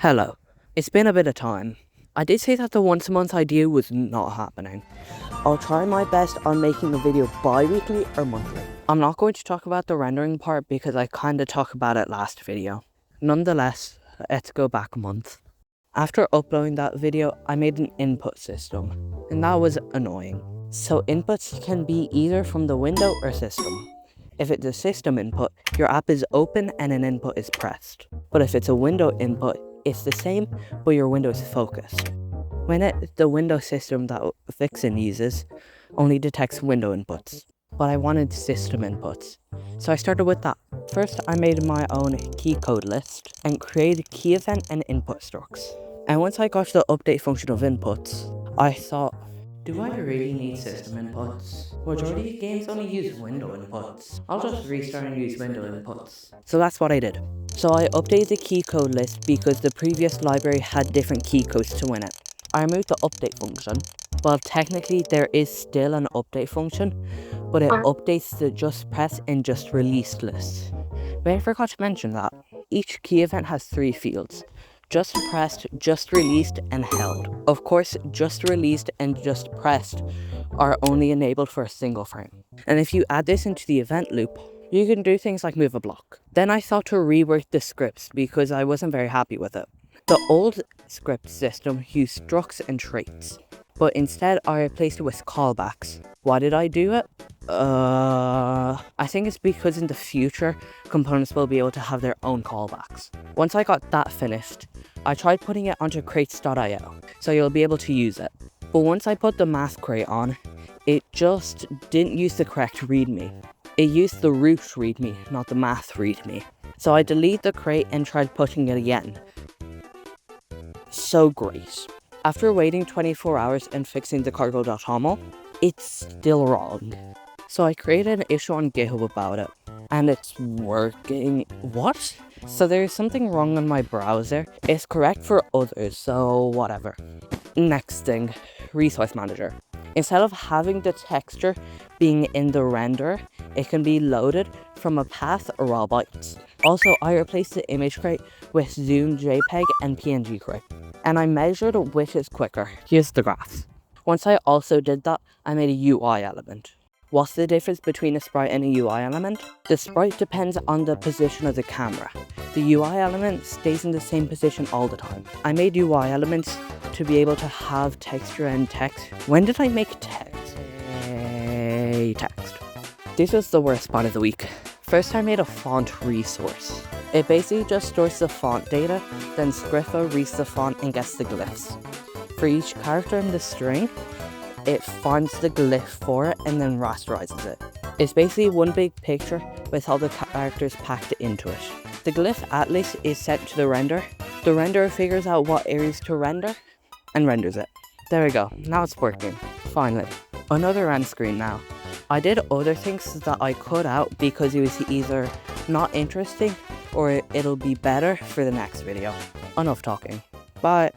Hello. It's been a bit of time. I did say that the once a month idea was not happening. I'll try my best on making a video bi-weekly or monthly. I'm not going to talk about the rendering part because I kinda talked about it last video. Nonetheless, let's go back a month. After uploading that video, I made an input system, and that was annoying. So inputs can be either from the window or system. If it's a system input, your app is open and an input is pressed. But if it's a window input, it's the same, but your window is focused. The window system that Vyxen uses only detects window inputs, but I wanted system inputs. So I started with that. First, I made my own key code list and created key event and input structs. And once I got to the update function of inputs, I thought, do I really need system inputs? Majority of games only use window inputs. I'll just restart and use window inputs. So that's what I did. So I updated the key code list because the previous library had different key codes to win it. I removed the update function. Well, technically there is still an update function, but it updates the just press and just released list. But I forgot to mention that each key event has 3 fields. Just pressed, just released, and held. Of course, just released and just pressed are only enabled for a single frame. And if you add this into the event loop, you can do things like move a block. Then I thought to rework the scripts because I wasn't very happy with it. The old script system used structs and traits, but instead I replaced it with callbacks. Why did I do it? I think it's because in the future, components will be able to have their own callbacks. Once I got that finished, I tried putting it onto crates.io, so you'll be able to use it. But once I put the math crate on, it just didn't use the correct readme. It used the root readme, not the math readme. So I deleted the crate and tried putting it again. So great. After waiting 24 hours and fixing the cargo.toml, it's still wrong. So I created an issue on GitHub about it, and it's working. What? So there's something wrong on my browser. It's correct for others, so whatever. Next thing, resource manager. Instead of having the texture being in the render, it can be loaded from a path or raw bytes. Also, I replaced the image crate with Zoom JPEG and PNG crate, and I measured which is quicker. Here's the graphs. Once I also did that, I made a UI element. What's the difference between a sprite and a UI element? The sprite depends on the position of the camera. The UI element stays in the same position all the time. I made UI elements to be able to have texture and text. When did I make text? Text. This was the worst part of the week. First, I made a font resource. It basically just stores the font data, then Scriffa reads the font and gets the glyphs. For each character in the string, it finds the glyph for it and then rasterizes it. It's basically one big picture with all the characters packed into it. The glyph atlas is set to the render. The renderer figures out what areas to render and renders it. There we go, now it's working, finally. Another end screen now. I did other things that I cut out because it was either not interesting or it'll be better for the next video. Enough talking. Bye.